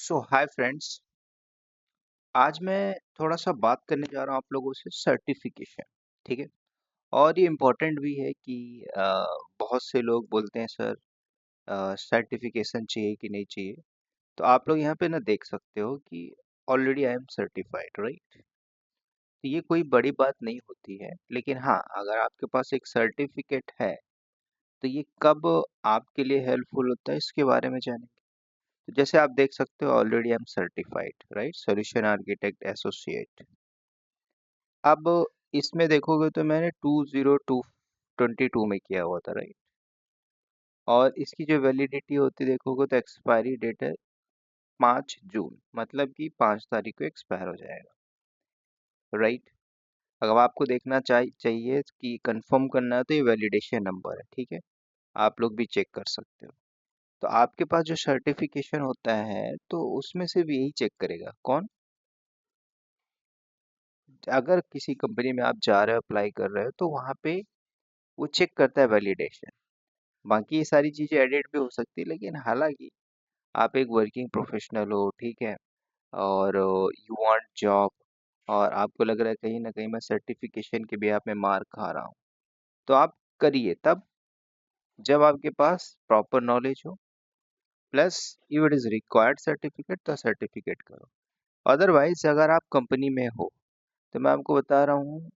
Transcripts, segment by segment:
सो hi friends. आज मैं थोड़ा सा बात करने जा रहा हूँ आप लोगों से सर्टिफिकेशन। ठीक है। और ये इम्पोर्टेंट भी है कि बहुत से लोग बोलते हैं सर सर्टिफिकेशन चाहिए कि नहीं चाहिए। तो आप लोग यहाँ पे ना देख सकते हो कि already I am certified, right. तो ये कोई बड़ी बात नहीं होती है, लेकिन हाँ, अगर आपके पास एक सर्टिफिकेट है तो ये कब आपके लिए हेल्पफुल होता है इसके बारे में जानेंगे। तो जैसे आप देख सकते हो already I am certified, right, solution architect associate. अब इसमें देखोगे तो मैंने 2022 में किया हुआ था, राइट। और इसकी जो वैलिडिटी होती है देखोगे तो एक्सपायरी डेट है 5 जून, मतलब कि 5 तारीख को एक्सपायर हो जाएगा, राइट। अगर आपको देखना चाहिए कि कंफर्म करना है तो ये वैलिडेशन नंबर है, ठीक है। आप लोग भी चेक कर सकते हो। तो आपके पास जो सर्टिफिकेशन होता है तो उसमें से भी यही चेक करेगा कौन। अगर किसी कंपनी में आप जा रहे हो, अप्लाई कर रहे हो, तो वहाँ पे वो चेक करता है वैलिडेशन। बाकी ये सारी चीज़ें एडिट भी हो सकती है, लेकिन हालांकि आप एक वर्किंग प्रोफेशनल हो, ठीक है, और यू वांट जॉब, और आपको लग रहा है कहीं ना कहीं मैं सर्टिफिकेशन के भी में मार खा रहा हूँ, तो आप करिए तब जब आपके पास प्रॉपर नॉलेज हो, plus if it is required certificate तो सर्टिफिकेट करो। अदरवाइज अगर आप कंपनी में हो तो मैं आपको बता रहा हूँ,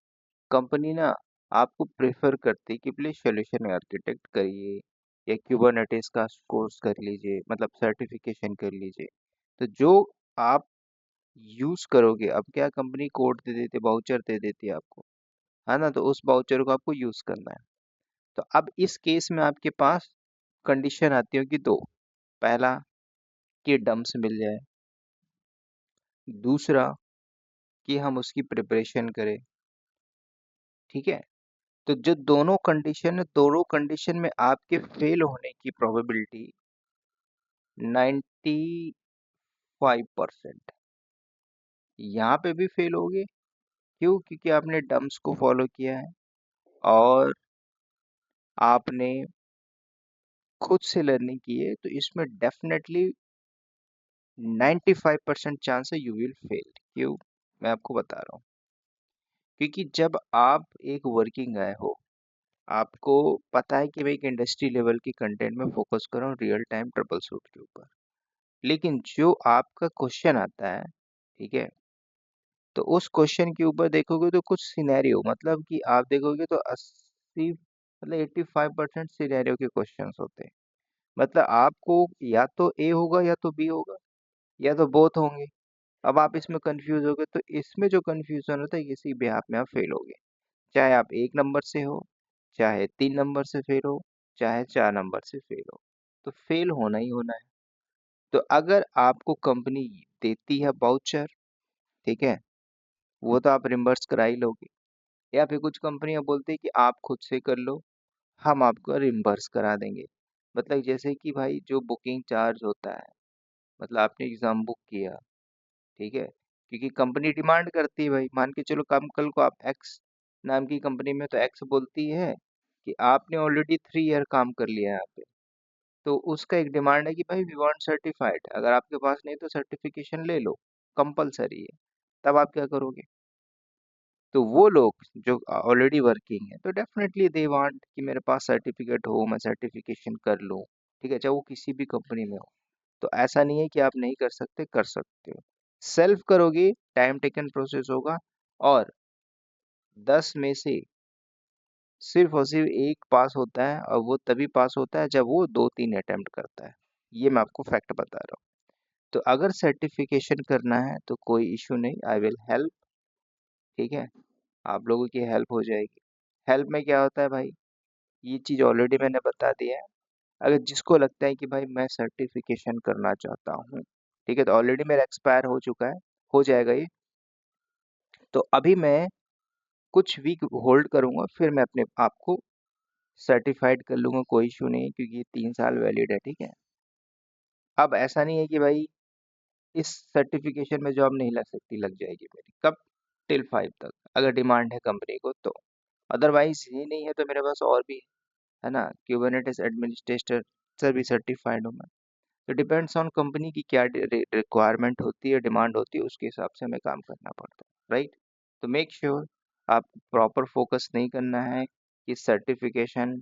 कंपनी ना आपको प्रेफर करती है कि प्लीज सॉल्यूशन आर्किटेक्ट करिए या क्यूबरनेटिस का कोर्स कर लीजिए, मतलब सर्टिफिकेशन कर लीजिए। तो जो आप यूज करोगे, अब क्या कंपनी कोड दे देती है, बाउचर दे देती है आपको, है ना, तो उस बाउचर को आपको यूज करना है। तो अब इस केस में आपके पास कंडीशन आती है कि दो। पहला कि डम्स मिल जाए, दूसरा कि हम उसकी प्रिपरेशन करें, ठीक है। तो जो दोनों कंडीशन है, दोनों कंडीशन में आपके फेल होने की प्रोबेबिलिटी 95%। यहाँ पे भी फेल होगे, क्यों? क्योंकि आपने डम्स को फॉलो किया है और आपने खुद से लर्निंग की है, तो इसमें डेफिनेटली 95% चांस है यू विल फेल। क्यों? मैं आपको बता रहा हूँ, क्योंकि जब आप एक वर्किंग गाय हो, आपको पता है कि मैं एक इंडस्ट्री लेवल की कंटेंट में फोकस कर रहा हूँ रियल टाइम ट्रबल शूट के ऊपर, लेकिन जो आपका क्वेश्चन आता है, ठीक है, तो उस क्वेश्चन के ऊपर देखोगे तो कुछ सिनेरियो, मतलब कि आप देखोगे तो 80 मतलब 85% सिनेरियो के क्वेश्चंस होते हैं। मतलब आपको या तो ए होगा या तो बी होगा या तो बोथ होंगे। अब आप इसमें कंफ्यूज हो गए, तो इसमें जो कंफ्यूजन होता है किसी भी आप में आप फेल हो गए, चाहे आप 1 नंबर से हो, चाहे 3 नंबर से फेल हो, चाहे 4 नंबर से फेल हो, तो फेल होना ही होना है। तो अगर आपको कंपनी देती है बाउचर, ठीक है, वो तो आप रिम्बर्स करा ही लोगे, या फिर कुछ कंपनियां बोलती है कि आप खुद से कर लो, हम आपको रिम्बर्स करा देंगे। मतलब जैसे कि भाई जो बुकिंग चार्ज होता है, मतलब आपने एग्जाम बुक किया, ठीक है, क्योंकि कंपनी डिमांड करती है भाई, मान के चलो कम कल को आप एक्स नाम की कंपनी में, तो एक्स बोलती है कि आपने ऑलरेडी 3 ईयर काम कर लिया है यहाँ पे, तो उसका एक डिमांड है कि भाई वी वांट सर्टिफाइड, अगर आपके पास नहीं तो सर्टिफिकेशन ले लो, कंपलसरी है। तब आप क्या करोगे? तो वो लोग जो ऑलरेडी वर्किंग है, तो डेफिनेटली दे वांट कि मेरे पास सर्टिफिकेट हो, मैं सर्टिफिकेशन कर लूँ, ठीक है, चाहे वो किसी भी कंपनी में हो। तो ऐसा नहीं है कि आप नहीं कर सकते, कर सकते हो। सेल्फ करोगे, टाइम टेकन प्रोसेस होगा, और 10 में से सिर्फ और सिर्फ एक पास होता है, और वो तभी पास होता है जब वो 2-3 अटेम्प्ट करता है। ये मैं आपको फैक्ट बता रहा हूँ। तो अगर सर्टिफिकेशन करना है तो कोई इशू नहीं, आई विल हेल्प, ठीक है, आप लोगों की हेल्प हो जाएगी। हेल्प में क्या होता है भाई, ये चीज़ ऑलरेडी मैंने बता दिया है। अगर जिसको लगता है कि भाई मैं सर्टिफिकेशन करना चाहता हूँ, ठीक है, तो ऑलरेडी मेरा एक्सपायर हो चुका है, हो जाएगा ये, तो अभी मैं कुछ वीक होल्ड करूँगा, फिर मैं अपने आप को सर्टिफाइड कर लूँगा, कोई इशू नहीं है, क्योंकि ये 3 साल वैलिड है, ठीक है। अब ऐसा नहीं है कि भाई इस सर्टिफिकेशन में जॉब नहीं लग सकती, लग जाएगी मेरी कब, टिल 5 तक, अगर डिमांड है कंपनी को तो। अदरवाइज ये नहीं है तो मेरे पास और भी है ना, क्यूबरनेटिस एडमिनिस्ट्रेटर से भी सर्टिफाइड हूँ मैं, तो डिपेंड्स ऑन कंपनी की क्या रिक्वायरमेंट होती है, डिमांड होती है, उसके हिसाब से हमें काम करना पड़ता है, राइट। तो मेक श्योर आप प्रॉपर फोकस नहीं करना है कि certification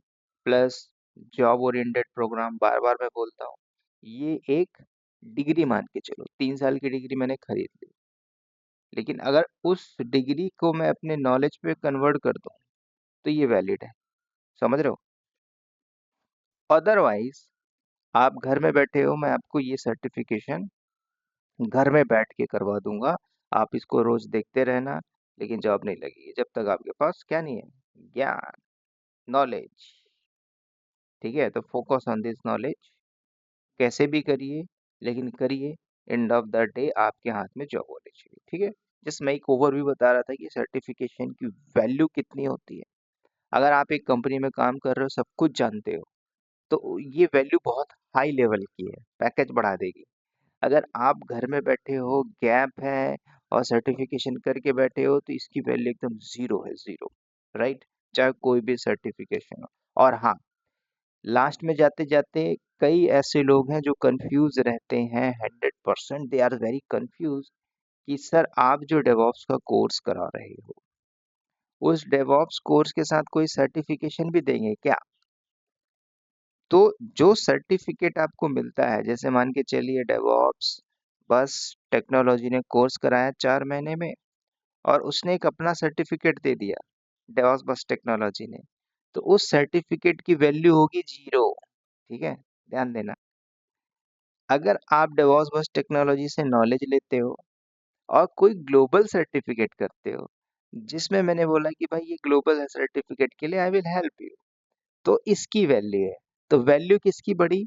plus job oriented program, बार बार मैं बोलता हूँ, ये एक डिग्री मान के चलो, 3 साल की डिग्री मैंने खरीद ली, लेकिन अगर उस डिग्री को मैं अपने नॉलेज पे कन्वर्ट कर दूं तो ये वैलिड है, समझ रहे हो। अदरवाइज आप घर में बैठे हो, मैं आपको ये सर्टिफिकेशन घर में बैठ के करवा दूंगा, आप इसको रोज देखते रहना, लेकिन जॉब नहीं लगेगी जब तक आपके पास क्या नहीं है, ज्ञान, नॉलेज। ठीक है, तो फोकस ऑन दिस नॉलेज, कैसे भी करिए, लेकिन करिए, एंड ऑफ द डे आपके हाथ में जॉब होनी चाहिए। ठीक है, जस्ट मैं एक ओवरव्यू बता रहा था कि सर्टिफिकेशन की वैल्यू कितनी होती है। अगर आप एक कंपनी में काम कर रहे हो, सब कुछ जानते हो, तो ये वैल्यू बहुत हाई लेवल की है, पैकेज बढ़ा देगी। अगर आप घर में बैठे हो, गैप है और सर्टिफिकेशन करके बैठे हो, तो इसकी वैल्यू एकदम जीरो है, जीरो, राइट। चाहे कोई भी सर्टिफिकेशन हो। और हाँ, लास्ट में जाते जाते कई ऐसे लोग हैं जो कंफ्यूज रहते हैं, 100% दे आर वेरी कंफ्यूज कि सर आप जो डेवॉप्स का कोर्स करा रहे हो, उस डेवॉप्स कोर्स के साथ कोई सर्टिफिकेशन भी देंगे क्या। तो जो सर्टिफिकेट आपको मिलता है, जैसे मान के चलिए डेवऑप्स बस टेक्नोलॉजी ने कोर्स कराया 4 महीने में, और उसने एक अपना सर्टिफिकेट दे दिया, डेवऑप्स बस टेक्नोलॉजी ने, तो उस सर्टिफिकेट की वैल्यू होगी जीरो। ठीक है, ध्यान देना। अगर आप डेवऑप्स बस टेक्नोलॉजी से नॉलेज लेते हो और कोई ग्लोबल सर्टिफिकेट करते हो, जिसमें मैंने बोला कि भाई ये ग्लोबल है, सर्टिफिकेट के लिए आई विल हेल्प यू, तो इसकी वैल्यू है। तो वैल्यू किसकी बढ़ी,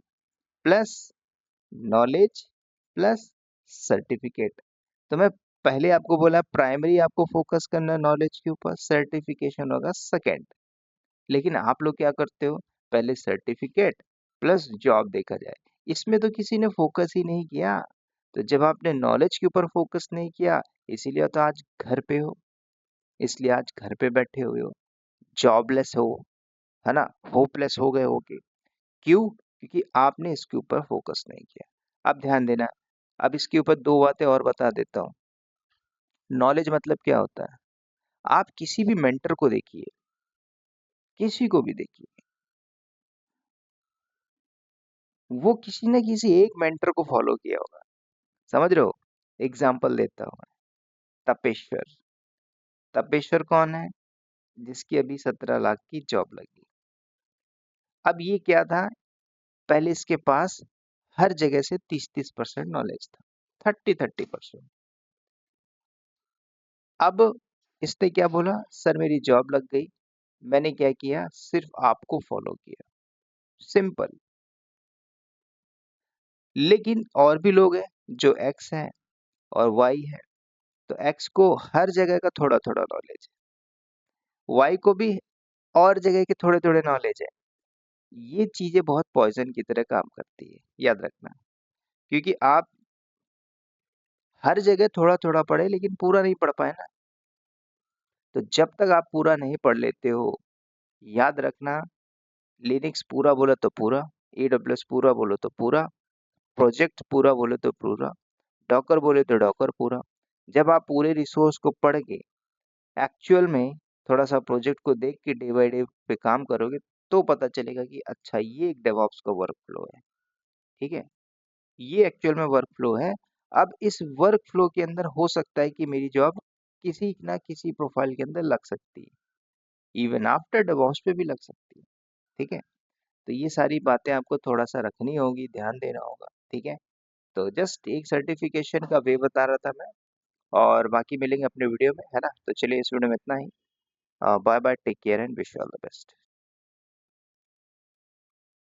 प्लस नॉलेज प्लस सर्टिफिकेट। तो मैं पहले आपको बोला प्राइमरी आपको फोकस करना नॉलेज के ऊपर, सर्टिफिकेशन होगा सेकंड। लेकिन आप लोग क्या करते हो, पहले सर्टिफिकेट प्लस जॉब देखा जाए, इसमें तो किसी ने फोकस ही नहीं किया। तो जब आपने नॉलेज के ऊपर फोकस नहीं किया, इसीलिए तो आज घर पे हो, इसलिए आज घर पे बैठे हुए हो, जॉबलेस हो, है ना, होपलेस हो गए होगे। क्यों, क्योंकि आपने इसके ऊपर फोकस नहीं किया। अब ध्यान देना, अब इसके ऊपर दो बातें और बता देता हूँ। नॉलेज मतलब क्या होता है, आप किसी भी मेंटर को देखिए, किसी को भी देखिए, वो किसी न किसी एक मेंटर को फॉलो किया होगा, समझ रहे हो। एग्जाम्पल देता हूँ, तपेश्वर। तपेश्वर कौन है, जिसकी अभी 17 लाख की जॉब लगी। अब ये क्या था, पहले इसके पास हर जगह से 30-30% नॉलेज था, 30-30%। अब इसने क्या बोला, सर मेरी जॉब लग गई, मैंने क्या किया, सिर्फ आपको फॉलो किया, सिंपल। लेकिन और भी लोग हैं जो एक्स है और वाई है, तो एक्स को हर जगह का थोड़ा थोड़ा नॉलेज है, वाई को भी और जगह के थोड़े थोड़े नॉलेज है। ये चीजें बहुत पॉइजन की तरह काम करती है, याद रखना। क्योंकि आप हर जगह थोड़ा थोड़ा पढ़े लेकिन पूरा नहीं पढ़ पाए ना, तो जब तक आप पूरा नहीं पढ़ लेते हो, याद रखना, लिनक्स पूरा बोले तो पूरा, AWS पूरा बोलो तो पूरा, प्रोजेक्ट पूरा बोले तो पूरा, डॉकर बोले तो डॉकर पूरा। जब आप पूरे रिसोर्स को पढ़ के एक्चुअल में थोड़ा सा प्रोजेक्ट को देख के डे बाय डे पे काम करोगे, तो पता चलेगा कि अच्छा ये एक डेवऑप्स का वर्क फ्लो है। ठीक है, ये एक्चुअल में वर्क फ्लो है। अब इस वर्क फ्लो के अंदर हो सकता है कि मेरी जॉब किसी ना किसी प्रोफाइल के अंदर लग सकती है, इवन आफ्टर डेवऑप्स पे भी लग सकती है। ठीक है, तो ये सारी बातें आपको थोड़ा सा रखनी होगी, ध्यान देना होगा। ठीक है, तो जस्ट एक सर्टिफिकेशन का वे बता रहा था मैं, और बाकी मिलेंगे अपने वीडियो में, है ना। तो चलिए इस वीडियो में इतना ही। Bye bye, take care and wish you all the best.